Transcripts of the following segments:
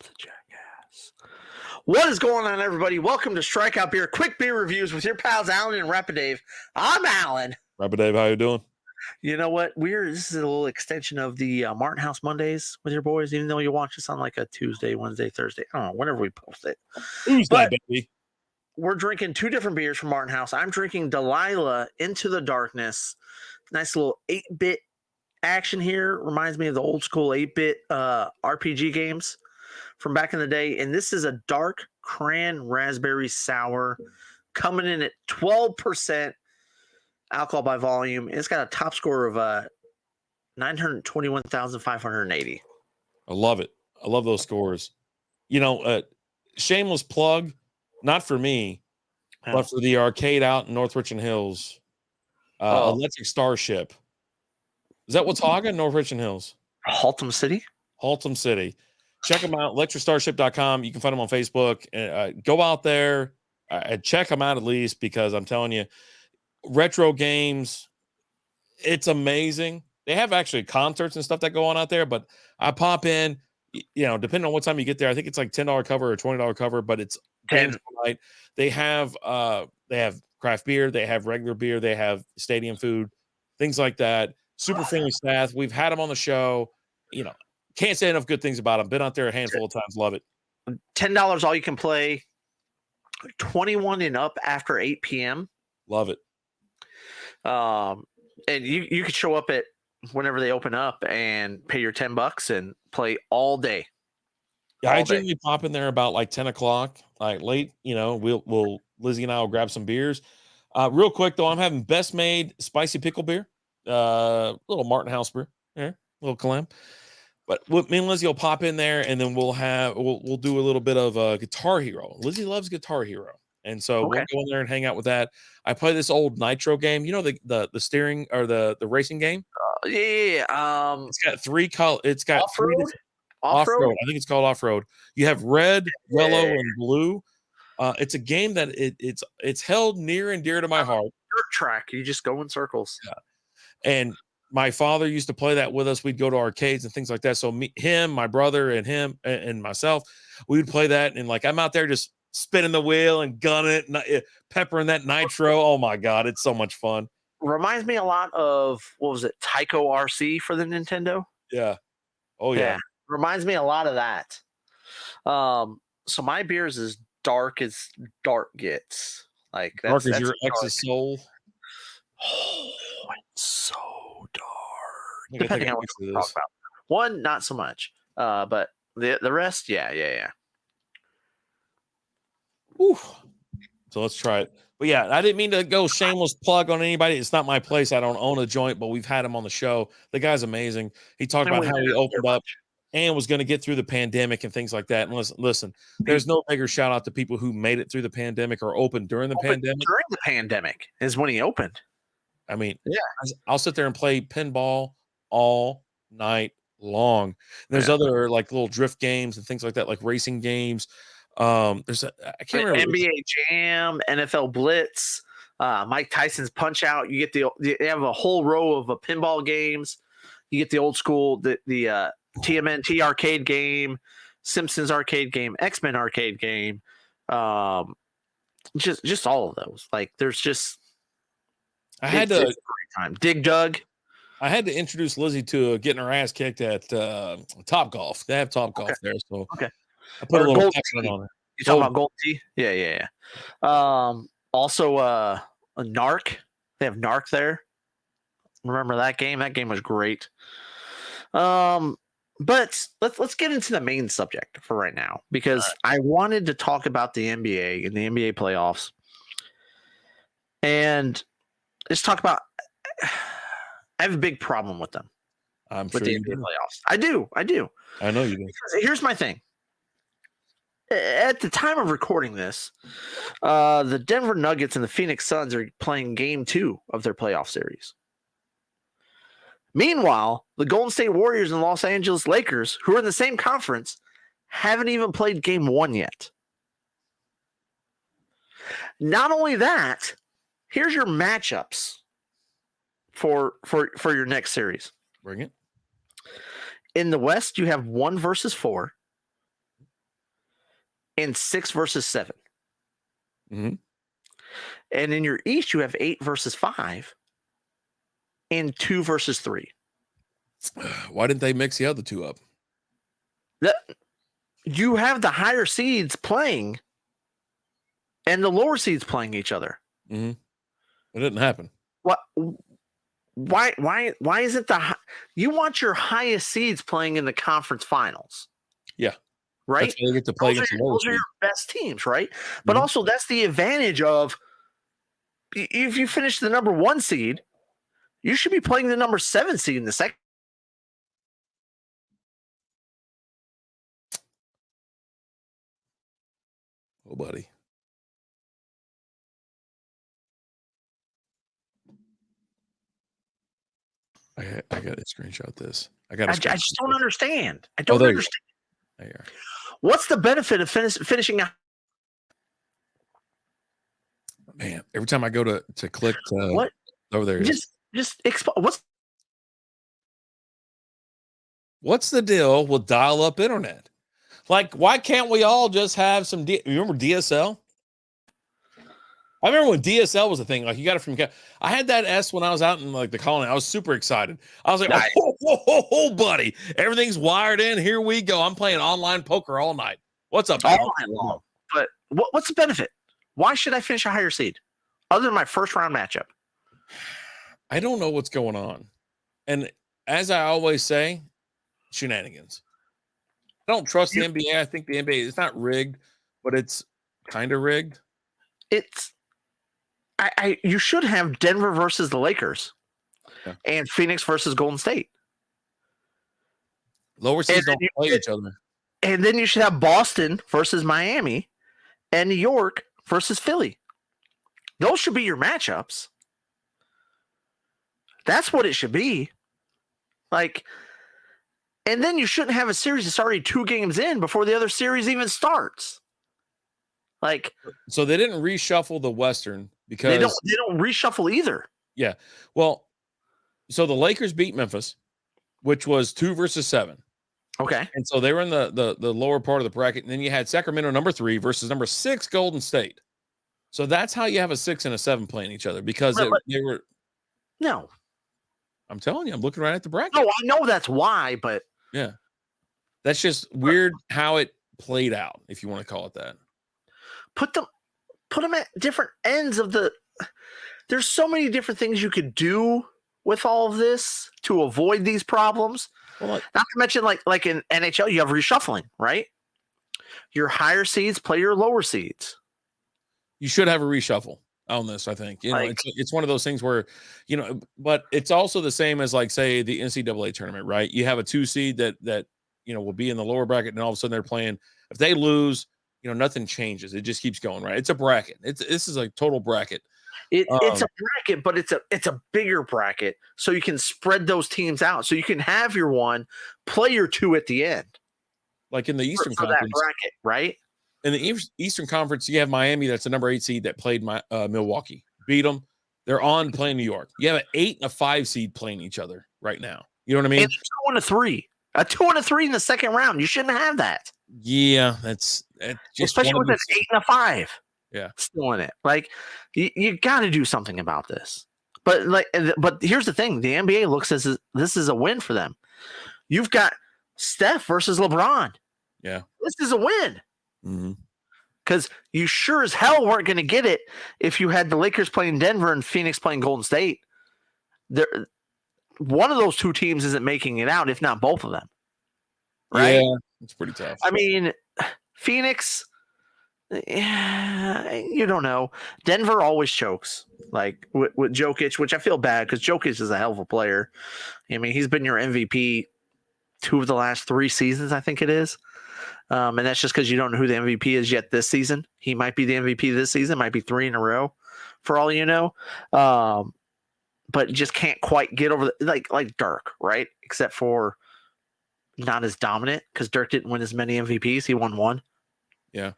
the jackass. What is going on, everybody? Welcome to Strikeout Beer, quick beer reviews with your pals Alan and Rapid Dave. I'm Alan. Rapid Dave, how you doing? You know what? This is a little extension of the Martin House Mondays with your boys, even though you watch us on like a Tuesday, Wednesday, Thursday. I don't know, whenever we post it. Tuesday, baby. We're drinking two different beers from Martin House. I'm drinking Delilah Into the Darkness. Nice little 8-bit action here. Reminds me of the old school 8-bit RPG games from back in the day. And this is a dark cran raspberry sour coming in at 12% alcohol by volume. It's got a top score of 921,580. I love it. I love those scores. You know, shameless plug, not for me, but for the arcade out in North Richland Hills. Electric Starship. Is that Watauga, North Richland Hills? Haltom City. Check them out, electricstarship.com. You can find them on Facebook. Go out there, check them out at least, because I'm telling you, retro games, it's amazing. They have actually concerts and stuff that go on out there, but I pop in, you know, depending on what time you get there. I think it's like $10 cover or $20 cover, but it's games night. They have craft beer, they have regular beer, they have stadium food, things like that. Super friendly staff. We've had them on the show. You know, can't say enough good things about them. Been out there a handful of times. Love it. $10 all you can play. 21 and up after 8 p.m. Love it. And you could show up at whenever they open up and pay your $10 and play all day. Yeah, I generally pop in there about like 10 o'clock, like late. You know, we'll Lizzie and I will grab some beers. Real quick though, I'm having best made spicy pickle beer. Little Martin House brew, little clam. But me and Lizzie will pop in there, and then we'll do a little bit of Guitar Hero. Lizzie loves Guitar Hero, and so we'll go in there and hang out with that. I play this old Nitro game, you know, the steering or the racing game. Yeah. It's got three color. It's got off-road. Off-road. I think it's called off-road. You have red, yellow, and blue. It's a game that it's held near and dear to my heart. Dirt track. You just go in circles. Yeah. And my father used to play that with us. We'd go to arcades and things like that. So him, my brother, and him and myself, we would play that. And like, I'm out there just spinning the wheel and gunning it, and peppering that nitro. Oh my God, it's so much fun. Reminds me a lot of, what was it, Tyco RC for the Nintendo? Yeah. Oh yeah. Reminds me a lot of that. So my beer is as dark as dark gets. Like that's your ex's soul. Oh, it's so dark. Depending on what you talk about. One, not so much. But the rest, yeah. Whew. So let's try it. But yeah, I didn't mean to go shameless plug on anybody. It's not my place. I don't own a joint, but we've had him on the show. The guy's amazing. He talked about how he opened up and was going to get through the pandemic and things like that. And listen, there's no bigger shout out to people who made it through the pandemic or opened during the pandemic. During the pandemic is when he opened. I mean, yeah, I'll sit there and play pinball all night long. And there's other like little drift games and things like that, like racing games. I can't remember. NBA Jam, NFL Blitz, Mike Tyson's Punch Out. You get they have a whole row of pinball games. You get the old school, the TMNT arcade game, Simpsons arcade game, X-Men arcade game. Just all of those. Like there's just. I had to time. Dig Dug. I had to introduce Lizzie to getting her ass kicked at Top Golf. They have Top Golf there, so I put a little accent on her. You talking about Gold Tea? Yeah. Also, a Narc. They have Narc there. Remember that game? That game was great. But let's get into the main subject for right now, because I wanted to talk about the NBA and the NBA playoffs, and let's talk about. I have a big problem with them. With the NBA playoffs. I do. I know you do. Because here's my thing. At the time of recording this, the Denver Nuggets and the Phoenix Suns are playing Game 2 of their playoff series. Meanwhile, the Golden State Warriors and Los Angeles Lakers, who are in the same conference, haven't even played Game 1 yet. Not only that, here's your matchups for your next series. Bring it. In the West, you have 1 versus 4. and 6 versus 7. Mm-hmm. And in your East, you have 8 versus 5 and 2 versus 3. Why didn't they mix the other two up? You have the higher seeds playing and the lower seeds playing each other. Mm-hmm. It didn't happen. What? Why isn't you want your highest seeds playing in the conference finals? Yeah. Right? That's why they get to play against the lower those are your best teams, right? But also that's the advantage of if you finish the number 1 seed, you should be playing the number 7 seed in the second. Oh, buddy. I got to screenshot this. I just don't understand. I don't understand. There. What's the benefit of finishing a Man, every time I go to click what over there, just what's the deal with dial-up internet? Like, why can't we all just have some? You remember DSL? I remember when DSL was a thing. Like, you got it from. I had that S when I was out in like the colony. I was super excited. I was like, nice. oh, buddy, everything's wired in. Here we go. I'm playing online poker all night. What's up? All night long. But what's the benefit? Why should I finish a higher seed, other than my first round matchup? I don't know what's going on, and as I always say, shenanigans. I don't trust the NBA. I think the NBA is not rigged, but it's kind of rigged. You should have Denver versus the Lakers and Phoenix versus Golden State. Lower seeds don't play each other. And then you should have Boston versus Miami and New York versus Philly. Those should be your matchups. That's what it should be. Like, and then you shouldn't have a series that's already 2 games in before the other series even starts. Like, so they didn't reshuffle the Western because they don't reshuffle either. Yeah. Well, so the Lakers beat Memphis, which was 2 versus 7. Okay. And so they were in the lower part of the bracket. And then you had Sacramento number 3 versus number 6 Golden State. So that's how you have a 6 and a 7 playing each other because they were. No. I'm telling you, I'm looking right at the bracket. No, I know that's why, but. Yeah. That's just weird how it played out, if you want to call it that. Put them at different ends of the. There's so many different things you could do with all of this to avoid these problems. Well, not to mention, like in NHL, you have reshuffling, right? Your higher seeds play your lower seeds. You should have a reshuffle on this, I think. You know, it's one of those things where, you know, but it's also the same as like, say, the NCAA tournament, right? You have a 2 seed that you know will be in the lower bracket, and all of a sudden they're playing. If they lose, you know, nothing changes. It just keeps going, right? It's a bracket. This is like total bracket. It's a bracket, but it's a bigger bracket, so you can spread those teams out. So you can have your 1, play your 2 at the end. Like in the Eastern for Conference, that bracket, right? In the Eastern Conference, you have Miami, that's the number 8 seed that played Milwaukee, beat them. They're on playing New York. You have an 8 and a 5 seed playing each other right now. You know what I mean? And 2 and a 3, a 2 and a 3 in the second round. You shouldn't have that. Yeah, that's just especially with an 8 and a 5. Yeah, still in it. Like you got to do something about this. But here's the thing: the NBA looks as this is a win for them. You've got Steph versus LeBron. Yeah, this is a win. Because you sure as hell weren't going to get it if you had the Lakers playing Denver and Phoenix playing Golden State. One of those 2 teams isn't making it out, if not both of them. Right? Yeah, it's pretty tough. I mean, Phoenix. Yeah, you don't know. Denver always chokes, like with Jokic, which I feel bad because Jokic is a hell of a player. I mean, he's been your MVP 2 of the last 3 seasons, I think it is. And that's just because you don't know who the MVP is yet this season. He might be the MVP this season, might be 3 in a row, for all you know. But just can't quite get over like Dirk, right? Except for not as dominant because Dirk didn't win as many MVPs. He won 1. Yeah.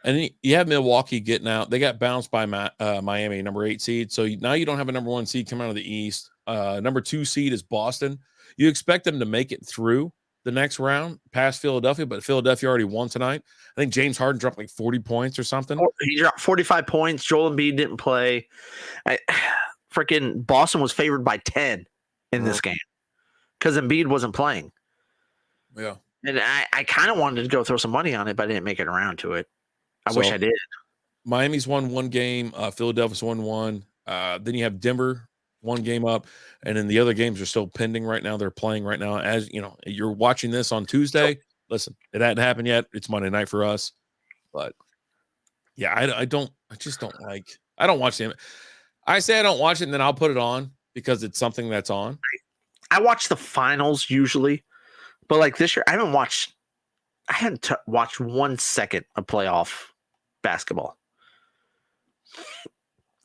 And you have Milwaukee getting out. They got bounced by Miami, number 8 seed. So now you don't have a number 1 seed come out of the East. Number 2 seed is Boston. You expect them to make it through, the next round past Philadelphia, but Philadelphia already won tonight. I think James Harden dropped like 40 points or something. He dropped 45 points. Joel Embiid didn't play. Freaking Boston was favored by 10 in this game because Embiid wasn't playing. Yeah. And I kind of wanted to go throw some money on it, but I didn't make it around to it. I wish I did. Miami's won one game. Philadelphia's won one. Then you have Denver one game up, and then the other games are still pending right now. They're playing right now. As you know, you're watching this on Tuesday. Listen, it hadn't happened yet. It's Monday night for us, but yeah, I don't watch them. I say I don't watch it, and then I'll put it on because it's something that's on. I watch the finals usually, but like this year, I hadn't watched 1 second of playoff basketball.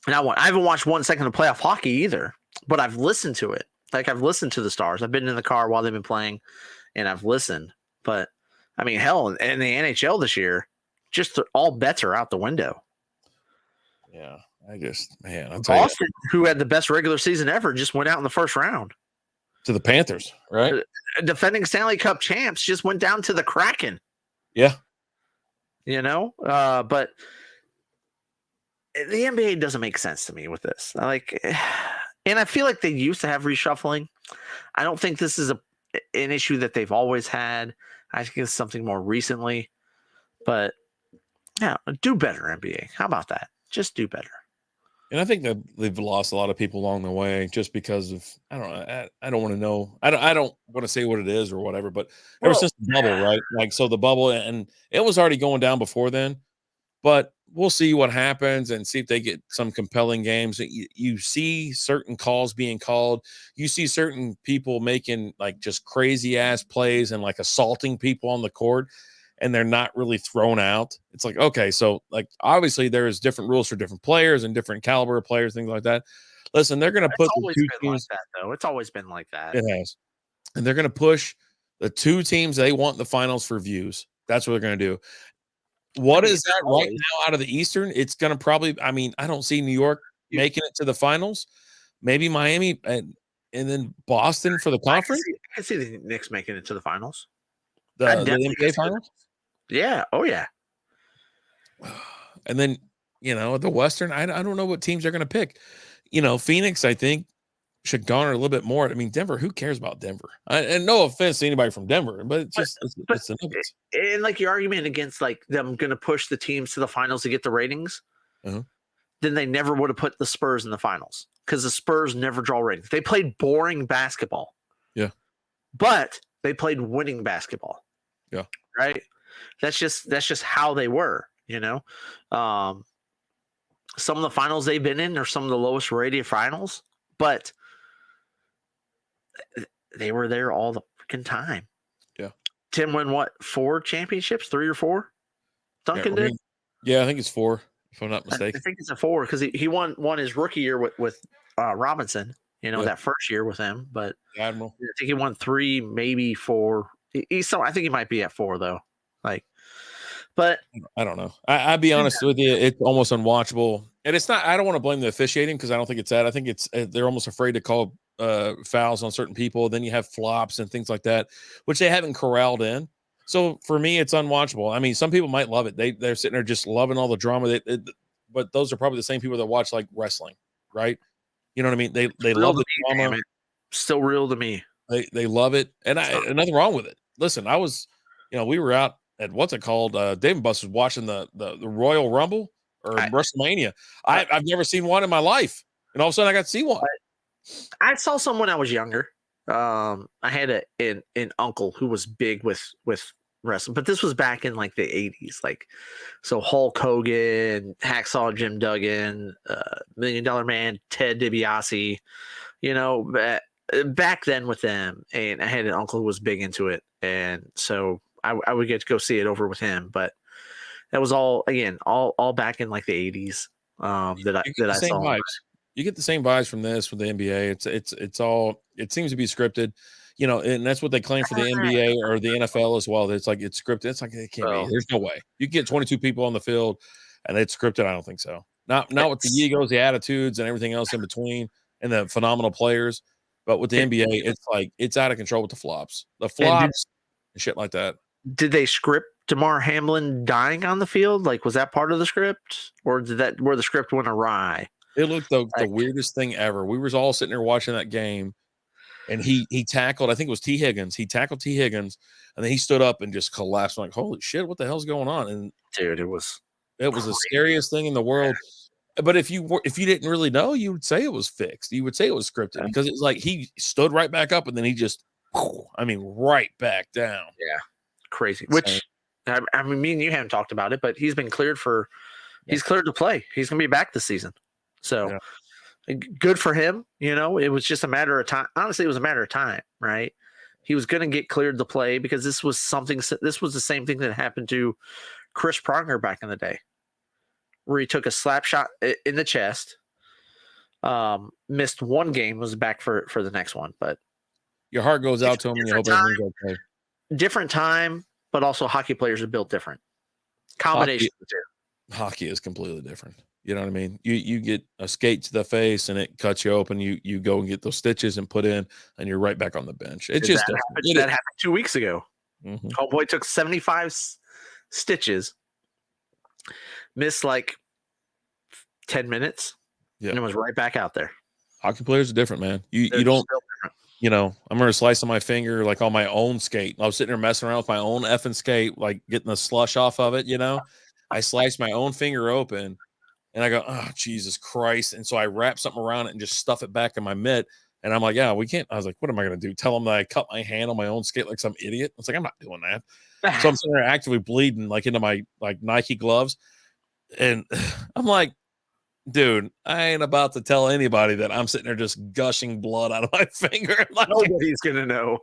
And I haven't watched 1 second of playoff hockey either, but I've listened to it. Like I've listened to the Stars. I've been in the car while they've been playing, and I've listened. But I mean, hell, in the NHL this year, just all bets are out the window. Yeah, I'll tell Boston, who had the best regular season ever, just went out in the first round. To the Panthers, right? Defending Stanley Cup champs just went down to the Kraken. Yeah. But the NBA doesn't make sense to me with this. And I feel like they used to have reshuffling. I don't think this is an issue that they've always had. I think it's something more recently. But yeah, do better, NBA. How about that? Just do better. And I think that they've lost a lot of people along the way just because of I don't know. I don't want to know. I don't want to say what it is or whatever. But ever since the bubble, right? Like so, the bubble and it was already going down before then. But we'll see what happens and see if they get some compelling games. You see certain calls being called. You see certain people making like just crazy ass plays and like assaulting people on the court. And they're not really thrown out. It's like, okay, so like obviously there's different rules for different players and different caliber of players, things like that. Listen, they're going to put the two teams like that, though. It's always been like that. It has, and they're going to push the two teams they want in the finals for views. That's what they're going to do. What is that right now out of the Eastern? It's going to probably. I mean, I don't see New York making it to the finals. Maybe Miami and then Boston for the conference. I can see the Knicks making it to the finals. The NBA finals. Yeah. Oh, yeah. And then, the Western, I don't know what teams they're going to pick. Phoenix, I think, should garner a little bit more. I mean, Denver, who cares about Denver? And no offense to anybody from Denver, but it's just it's the Nuggets. And like your argument against like them going to push the teams to the finals to get the ratings, then they never would have put the Spurs in the finals because the Spurs never draw ratings. They played boring basketball. Yeah. But they played winning basketball. Yeah. Right. That's just how they were, some of the finals they've been in are some of the lowest rated finals, but they were there all the freaking time. Yeah. Tim won 4 championships, 3 or 4? Duncan did? Yeah, I think it's 4, if I'm not mistaken. I think it's a 4 because he won his rookie year with Robinson, that first year with him, but Admiral. I think he won 3, maybe 4. I think he might be at 4 though. But I don't know. I'll be honest with you. It's almost unwatchable. And it's not, I don't want to blame the officiating because I don't think it's that. I think it's, they're almost afraid to call fouls on certain people. Then you have flops and things like that, which they haven't corralled in. So for me, it's unwatchable. I mean, some people might love it. They're sitting there just loving all the drama. But those are probably the same people that watch like wrestling, right? You know what I mean? They love the drama. Still real to me. They love it. And nothing wrong with it. Listen, I was, we were out at what's it called? Dave and Buster's watching the Royal Rumble or WrestleMania. I've never seen one in my life. And all of a sudden I got to see one. I saw some when I was younger. I had an uncle who was big with wrestling, but this was back in like the 80s. Like, so Hulk Hogan, Hacksaw Jim Duggan, $1 Million Man, Ted DiBiase, back then with them. And I had an uncle who was big into it. And so I would get to go see it over with him, but that was all back in like the 80s that I saw. Vibes. You get the same vibes from this with the NBA. It's all, it seems to be scripted, and that's what they claim for the NBA or the NFL as well. It's like it's scripted. It's like it can't be. There's no way you get 22 people on the field and it's scripted. I don't think so. Not with the egos, the attitudes, and everything else in between, and the phenomenal players. But with the NBA, it's like it's out of control with the flops. The flops. and shit like that. Did they script DeMar Hamlin dying on the field? Like, was that part of the script, or where the script went awry? It looked the weirdest thing ever. We was all sitting there watching that game, and he tackled, I think it was T. Higgins. He tackled T. Higgins, and then he stood up and just collapsed. I'm like, holy shit, what the hell's going on? And dude, it was the scariest thing in the world. But if you didn't really know, you would say it was fixed. You would say it was scripted because it's like he stood right back up and then he just, right back down. Yeah, crazy. Which, I mean, me and you haven't talked about it, but he's been cleared he's cleared to play. He's going to be back this season. So good for him. It was just a matter of time. Honestly, it was a matter of time, right? He was going to get cleared to play because this was the same thing that happened to Chris Pronger back in the day, where he took a slap shot in the chest, missed one game, was back for the next one. But your heart goes out to him and you hope everything's okay. Different time, but also hockey players are built different. Combination of the two. Hockey is completely different. You know what I mean? You get a skate to the face and it cuts you open. You go and get those stitches and put in, and you're right back on the bench. It's just that happened 2 weeks ago. Mm-hmm. Homeboy took 75 stitches, missed like 10 minutes, and it was right back out there. Hockey players are different, man. You don't. I'm going to slice on my finger like on my own skate. I was sitting there messing around with my own effing skate, like getting the slush off of it. I sliced my own finger open. And I go, oh, Jesus Christ. And so I wrap something around it and just stuff it back in my mitt. And I'm like, yeah, we can't. I was like, what am I going to do? Tell them that I cut my hand on my own skate like some idiot? It's like, I'm not doing that. So I'm sitting there actively bleeding like into my Nike gloves. And I'm like, dude, I ain't about to tell anybody that I'm sitting there just gushing blood out of my finger. Like, nobody's going to know.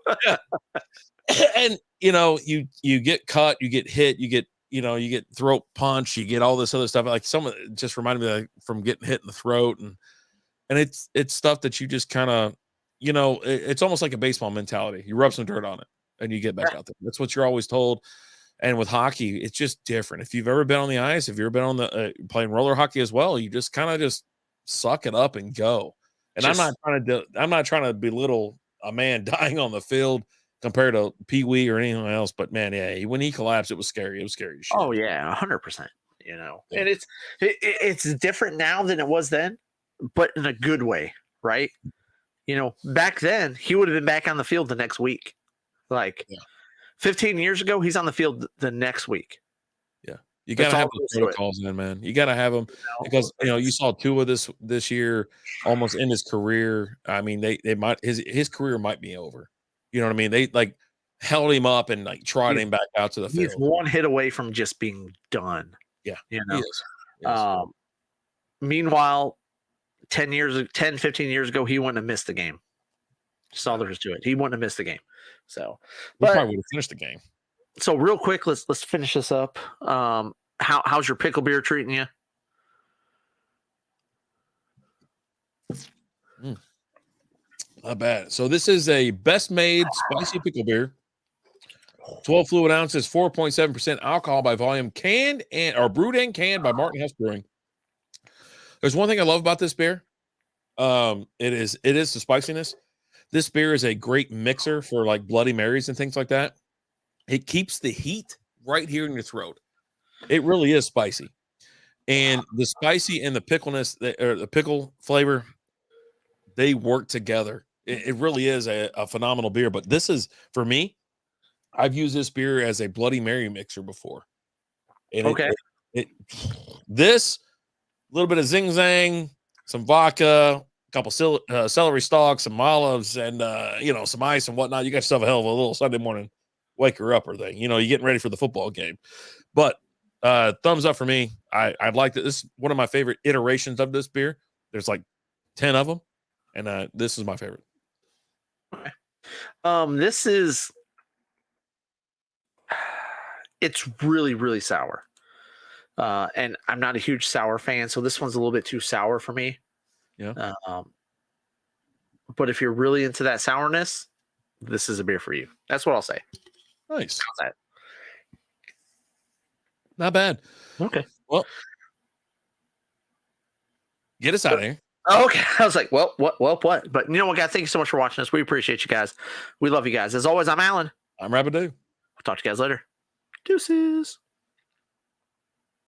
And, you get cut, you get hit, you get throat punch, you get all this other stuff. Like some of it just reminded me from getting hit in the throat, and it's stuff that you just kind of, it's almost like a baseball mentality. You rub some dirt on it and you get back out there. That's what you're always told. And with hockey, it's just different. If you've ever been on the ice, if you've ever been on the playing roller hockey as well, you just kind of just suck it up and go. And I'm not trying to belittle a man dying on the field compared to Pee Wee or anyone else, but man, when he collapsed, it was scary. It was scary as shit. Oh yeah, 100%. And it's different now than it was then, but in a good way, right? Back then he would have been back on the field the next week. 15 years ago, he's on the field the next week. Yeah, you gotta have those protocols in, man. You gotta have them because you saw Tua this year almost in his career. I mean, they might his career might be over. You know what I mean? They held him up and trotted him back out to the field. He's one hit away from just being done. Yeah. He is. Meanwhile, 15 years ago, he wouldn't have missed the game. Just all there is to it. He wouldn't have missed the game. So, but probably would have finished the game. So real quick, let's finish this up. How's your pickle beer treating you? Not bad. So this is a best made spicy pickle beer. 12 fluid ounces, 4.7% alcohol by volume, brewed and canned by Martin House Brewing. There's one thing I love about this beer. It is the spiciness. This beer is a great mixer for like Bloody Marys and things like that. It keeps the heat right here in your throat. It really is spicy. And the spicy and the pickleness, or the pickle flavor, they work together. It really is a phenomenal beer. But this is, for me, I've used this beer as a Bloody Mary mixer before. And this, a little bit of Zing Zang, some vodka, a couple celery stalks, some olives, and some ice and whatnot. You got yourself a hell of a little Sunday morning waker upper thing. You're getting ready for the football game. But thumbs up for me. I like that. This is one of my favorite iterations of this beer. There's like 10 of them, and this is my favorite. This is, it's really, really sour. And I'm not a huge sour fan, so this one's a little bit too sour for me. Yeah. But if you're really into that sourness, this is a beer for you. That's what I'll say. Nice. How's that? Not bad. Okay. Well, get us out of here. Okay. I was like, what? But you know what, guys? Thank you so much for watching us. We appreciate you guys. We love you guys. As always, I'm Alan. I'm Rabidoo. talk to you guys later. Deuces.